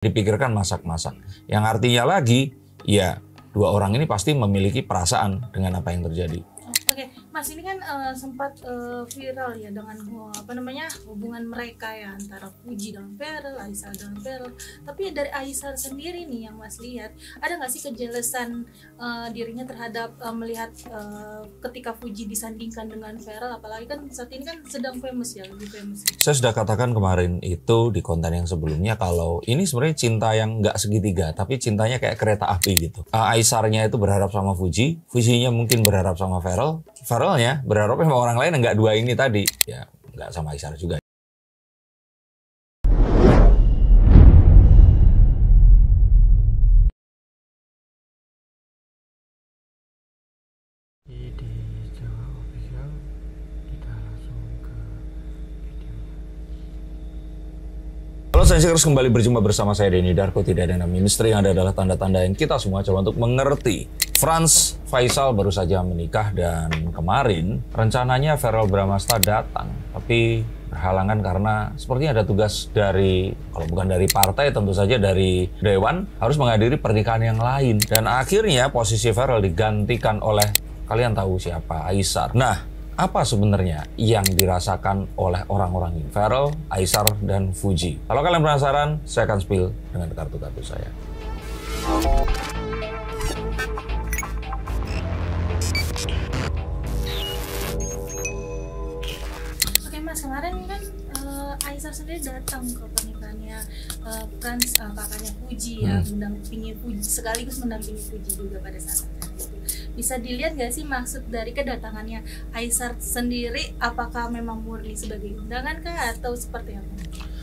dipikirkan masak-masak. Yang artinya lagi, ya dua orang ini pasti memiliki perasaan dengan apa yang terjadi. Oke, Mas, ini kan sempat viral ya dengan hubungan mereka ya antara Fuji dan Ferel, Aisar dan Ferel. Tapi dari Aisar sendiri nih yang Mas lihat, ada nggak sih kejelesan dirinya terhadap melihat ketika Fuji disandingkan dengan Ferel, apalagi kan saat ini kan sedang famous ya, lebih famous. Saya sudah katakan kemarin itu di konten yang sebelumnya kalau ini sebenarnya cinta yang nggak segitiga, tapi cintanya kayak kereta api gitu. Aisarnya itu berharap sama Fuji, Fujinya mungkin berharap sama Ferel, Ferelnya berharap sama orang lain yang nggak dua ini tadi, ya nggak sama Aisar juga. Halo Sensikers, kembali berjumpa bersama saya Denny Darko. Tidak ada namanya misteri, yang ada adalah tanda-tanda yang kita semua coba untuk mengerti. Franz Faisal baru saja menikah dan kemarin rencananya Verrel Bramasta datang, tapi berhalangan karena sepertinya ada tugas dari, kalau bukan dari partai tentu saja dari Dewan, harus menghadiri pernikahan yang lain. Dan akhirnya posisi Verrel digantikan oleh, kalian tahu siapa, Aisar. Nah, apa sebenarnya yang dirasakan oleh orang-orang ini? Ferrel, Aisar, dan Fuji. Kalau kalian penasaran, saya akan spill dengan kartu-kartu saya. Oke Mas, kemarin kan Aisar sendiri datang ke pernikahannya Franz, kakaknya Fuji ya, mendampingi Fuji, sekaligus mendampingi Fuji juga pada saat itu. Bisa dilihat gak sih maksud dari kedatangannya Aisar sendiri, apakah memang murni sebagai undangan kah atau seperti apa?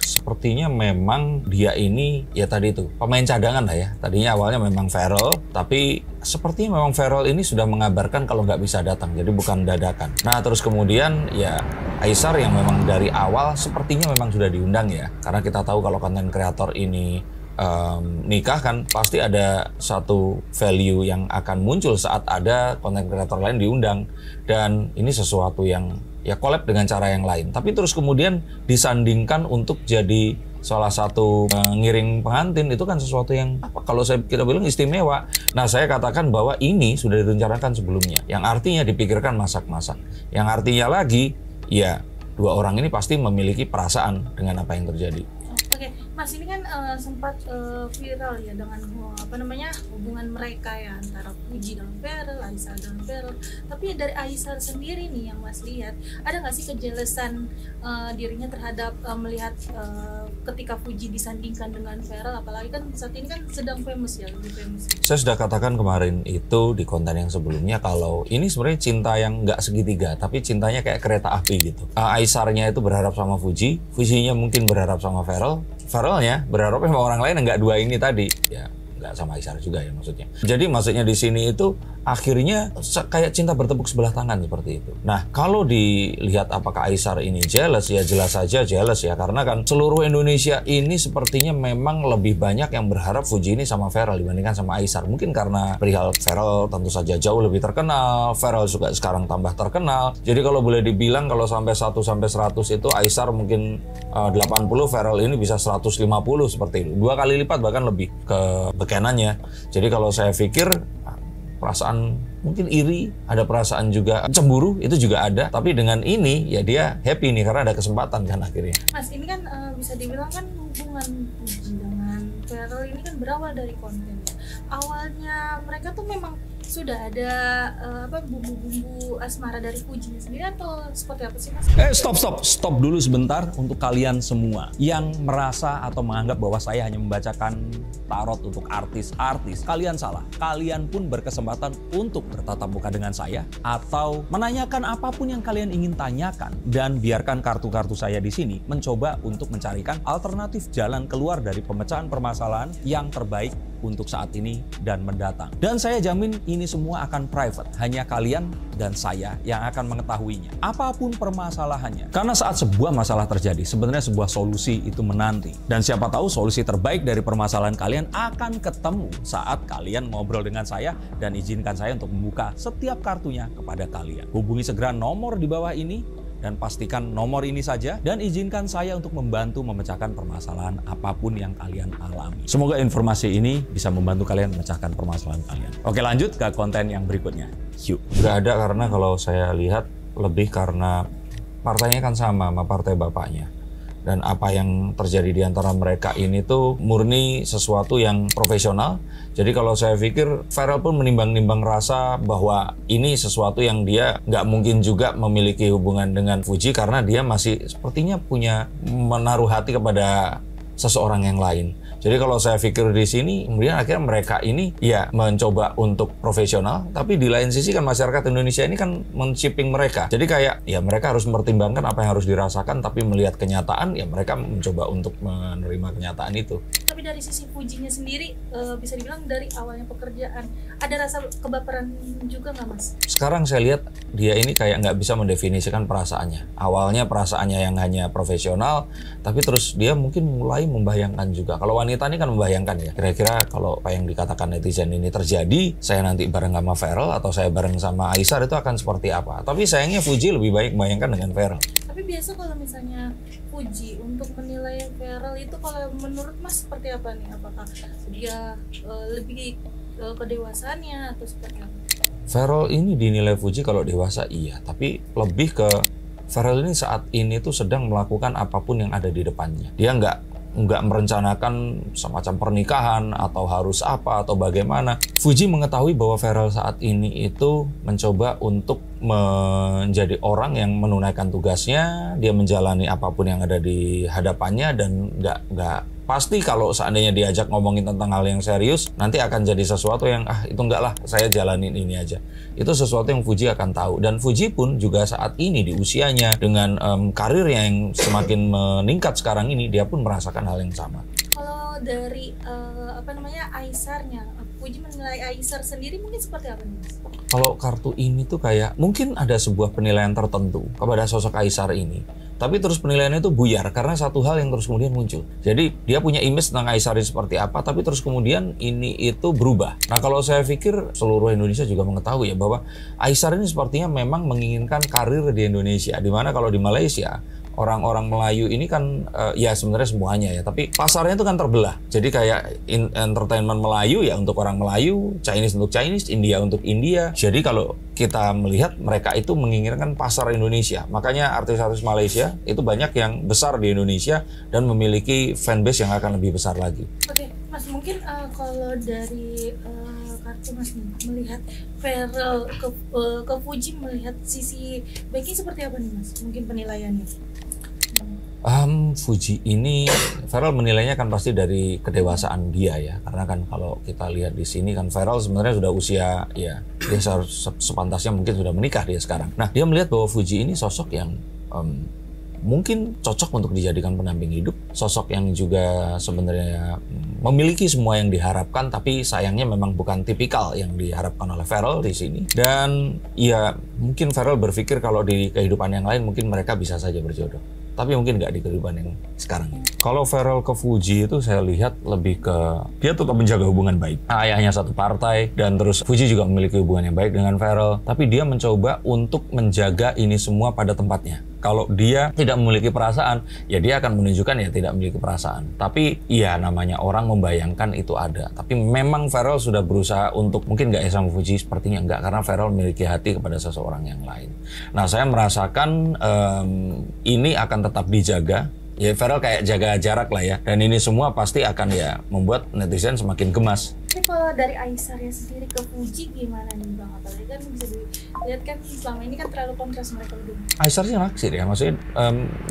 Sepertinya memang dia ini, ya tadi itu, pemain cadangan lah ya. Tadinya awalnya memang Ferrel, tapi sepertinya memang Ferrel ini sudah mengabarkan kalau nggak bisa datang, jadi bukan dadakan. Nah terus kemudian ya Aisar yang memang dari awal sepertinya memang sudah diundang ya. Karena kita tahu kalau konten kreator ini nikah kan pasti ada satu value yang akan muncul saat ada konten kreator lain diundang, dan ini sesuatu yang ya collab dengan cara yang lain, tapi terus kemudian disandingkan untuk jadi salah satu ngiring pengantin. Itu kan sesuatu yang kalau kita bilang istimewa. Nah saya katakan bahwa ini sudah direncanakan sebelumnya, yang artinya dipikirkan masak-masak, yang artinya lagi ya dua orang ini pasti memiliki perasaan dengan apa yang terjadi. Oke, Mas, ini kan sempat viral ya dengan hubungan mereka ya antara Fuji dan Ferel, Aisar dan Ferel. Tapi dari Aisar sendiri nih yang Mas lihat, ada nggak sih kejelesan dirinya terhadap melihat ketika Fuji disandingkan dengan Ferel, apalagi kan saat ini kan sedang famous ya, lebih famous. Saya sudah katakan kemarin itu di konten yang sebelumnya kalau ini sebenarnya cinta yang nggak segitiga, tapi cintanya kayak kereta api gitu. Aisarnya itu berharap sama Fuji, Fujinya mungkin berharap sama Ferel, Ferelnya berharap sama orang lain yang nggak dua ini tadi, ya nggak sama Aisar juga ya maksudnya. Jadi maksudnya di sini itu akhirnya kayak cinta bertepuk sebelah tangan seperti itu. Nah kalau dilihat apakah Aisar ini jealous, ya jelas saja jealous ya, karena kan seluruh Indonesia ini sepertinya memang lebih banyak yang berharap Fuji ini sama Ferrel dibandingkan sama Aisar. Mungkin karena perihal Ferrel tentu saja jauh lebih terkenal, Ferrel juga sekarang tambah terkenal. Jadi kalau boleh dibilang kalau sampai 1 sampai 100 itu Aisar mungkin 80, Ferrel ini bisa 150 seperti itu. 2 kali lipat bahkan lebih ke bekenannya. Jadi kalau saya pikir perasaan mungkin iri, ada perasaan juga cemburu, itu juga ada. Tapi dengan ini ya dia happy nih karena ada kesempatan kan akhirnya. Mas, ini kan bisa dibilang kan hubungan Fuji dengan Ferrel ini kan berawal dari konten ya. Awalnya mereka tuh memang sudah ada bumbu-bumbu asmara dari Fuji sendiri atau seperti apa sih Mas? Stop dulu sebentar untuk kalian semua yang merasa atau menganggap bahwa saya hanya membacakan tarot untuk artis-artis. Kalian salah. Kalian pun berkesempatan untuk bertatap muka dengan saya atau menanyakan apapun yang kalian ingin tanyakan, dan biarkan kartu-kartu saya di sini mencoba untuk mencarikan alternatif jalan keluar dari pemecahan permasalahan yang terbaik untuk saat ini dan mendatang. Dan saya jamin ini semua akan private, hanya kalian dan saya yang akan mengetahuinya. Apapun permasalahannya. Karena saat sebuah masalah terjadi, sebenarnya sebuah solusi itu menanti. Dan siapa tahu solusi terbaik dari permasalahan kalian akan ketemu saat kalian ngobrol dengan saya dan izinkan saya untuk membuka setiap kartunya kepada kalian. Hubungi segera nomor di bawah ini dan pastikan nomor ini saja dan izinkan saya untuk membantu memecahkan permasalahan apapun yang kalian alami. Semoga informasi ini bisa membantu kalian memecahkan permasalahan kalian. Oke, lanjut ke konten yang berikutnya. Yuk. Nggak ada, karena kalau saya lihat lebih karena partainya kan sama partai bapaknya. Dan apa yang terjadi di antara mereka ini tuh murni sesuatu yang profesional. Jadi kalau saya pikir Pharrell pun menimbang-nimbang rasa bahwa ini sesuatu yang dia nggak mungkin juga memiliki hubungan dengan Fuji, karena dia masih sepertinya punya menaruh hati kepada seseorang yang lain. Jadi kalau saya pikir di sini, kemudian akhirnya mereka ini ya mencoba untuk profesional, tapi di lain sisi kan masyarakat Indonesia ini kan men-shipping mereka. Jadi kayak ya mereka harus mempertimbangkan apa yang harus dirasakan, tapi melihat kenyataan ya mereka mencoba untuk menerima kenyataan itu. Tapi dari sisi Fujinya sendiri, bisa dibilang dari awalnya pekerjaan, ada rasa kebaperan juga nggak, Mas? Sekarang saya lihat dia ini kayak nggak bisa mendefinisikan perasaannya. Awalnya perasaannya yang hanya profesional, tapi terus dia mungkin mulai membayangkan juga. Kalau wanita ini kan membayangkan ya, kira-kira kalau apa yang dikatakan netizen ini terjadi, saya nanti bareng sama Pharrell atau saya bareng sama Aishar itu akan seperti apa. Tapi sayangnya Fuji lebih baik membayangkan dengan Pharrell. Tapi biasa kalau misalnya Fuji untuk menilai Pharrell itu, kalau menurut Mas seperti apa nih? Apakah dia lebih kedewasaannya atau seperti apa? Pharrell ini dinilai Fuji kalau dewasa iya, tapi lebih ke Pharrell ini saat ini tuh sedang melakukan apapun yang ada di depannya. Dia nggak merencanakan semacam pernikahan atau harus apa atau bagaimana. Fuji mengetahui bahwa Pharrell saat ini itu mencoba untuk menjadi orang yang menunaikan tugasnya, dia menjalani apapun yang ada di hadapannya, dan nggak pasti kalau seandainya diajak ngomongin tentang hal yang serius, nanti akan jadi sesuatu yang itu enggak lah, saya jalanin ini aja. Itu sesuatu yang Fuji akan tahu. Dan Fuji pun juga saat ini di usianya dengan karirnya yang semakin meningkat sekarang ini, dia pun merasakan hal yang sama. Kalau dari Aisharnya, Fuji menilai Aishar sendiri mungkin seperti apa nih, Mas? Kalau kartu ini tuh kayak mungkin ada sebuah penilaian tertentu kepada sosok Aishar ini, tapi terus penilaiannya itu buyar karena satu hal yang terus kemudian muncul. Jadi dia punya image tentang Aishar ini seperti apa, tapi terus kemudian ini itu berubah. Nah kalau saya pikir seluruh Indonesia juga mengetahui ya bahwa Aishar ini sepertinya memang menginginkan karir di Indonesia, dimana kalau di Malaysia orang-orang Melayu ini kan ya sebenarnya semuanya ya, tapi pasarnya itu kan terbelah. Jadi kayak entertainment Melayu ya untuk orang Melayu, Chinese untuk Chinese, India untuk India. Jadi kalau kita melihat mereka itu menginginkan pasar Indonesia. Makanya artis-artis Malaysia itu banyak yang besar di Indonesia dan memiliki fanbase yang akan lebih besar lagi. Oke, Mas, mungkin kalau dari kartu Mas nih, melihat Pharrell ke Fuji, melihat sisi baiknya seperti apa nih, Mas? Mungkin penilaiannya. Fuji ini Pharrell menilainya kan pasti dari kedewasaan dia ya, karena kan kalau kita lihat di sini kan Pharrell sebenarnya sudah usia ya, dia sepantasnya mungkin sudah menikah dia sekarang. Nah dia melihat bahwa Fuji ini sosok yang mungkin cocok untuk dijadikan pendamping hidup, sosok yang juga sebenarnya memiliki semua yang diharapkan, tapi sayangnya memang bukan tipikal yang diharapkan oleh Pharrell di sini. Dan ya mungkin Pharrell berpikir kalau di kehidupan yang lain mungkin mereka bisa saja berjodoh, tapi mungkin nggak di kehidupan yang sekarang ini. Kalau Pharrell ke Fuji itu saya lihat lebih ke dia tetap menjaga hubungan baik. Ayahnya satu partai, dan terus Fuji juga memiliki hubungan yang baik dengan Pharrell, tapi dia mencoba untuk menjaga ini semua pada tempatnya. Kalau dia tidak memiliki perasaan, ya dia akan menunjukkan ya tidak memiliki perasaan. Tapi ya namanya orang membayangkan itu ada. Tapi memang Pharrell sudah berusaha untuk, mungkin nggak ya sama Fuji, sepertinya enggak, karena Pharrell memiliki hati kepada seseorang yang lain. Nah saya merasakan ini akan tetap dijaga. Ya Pharrell kayak jaga jarak lah ya. Dan ini semua pasti akan ya membuat netizen semakin gemas. Tapi kalau dari Aisharnya sendiri ke Fuji gimana nih Bang? Apalagi kan bisa dilihat kan selama ini kan terlalu kontras mereka berdua. Aishar sih naksir ya, maksudnya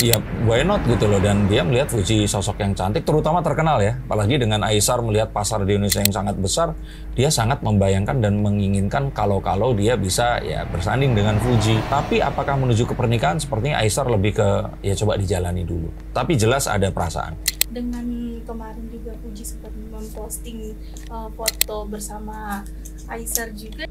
ya why not gitu loh. Dan dia melihat Fuji sosok yang cantik, terutama terkenal ya. Apalagi dengan Aishar melihat pasar di Indonesia yang sangat besar, dia sangat membayangkan dan menginginkan kalau dia bisa ya bersanding dengan Fuji. Tapi apakah menuju ke pernikahan, sepertinya Aishar lebih ke ya coba dijalani dulu. Tapi jelas ada perasaan. Dengan kemarin juga Fuji sempat memposting foto bersama Aishar juga.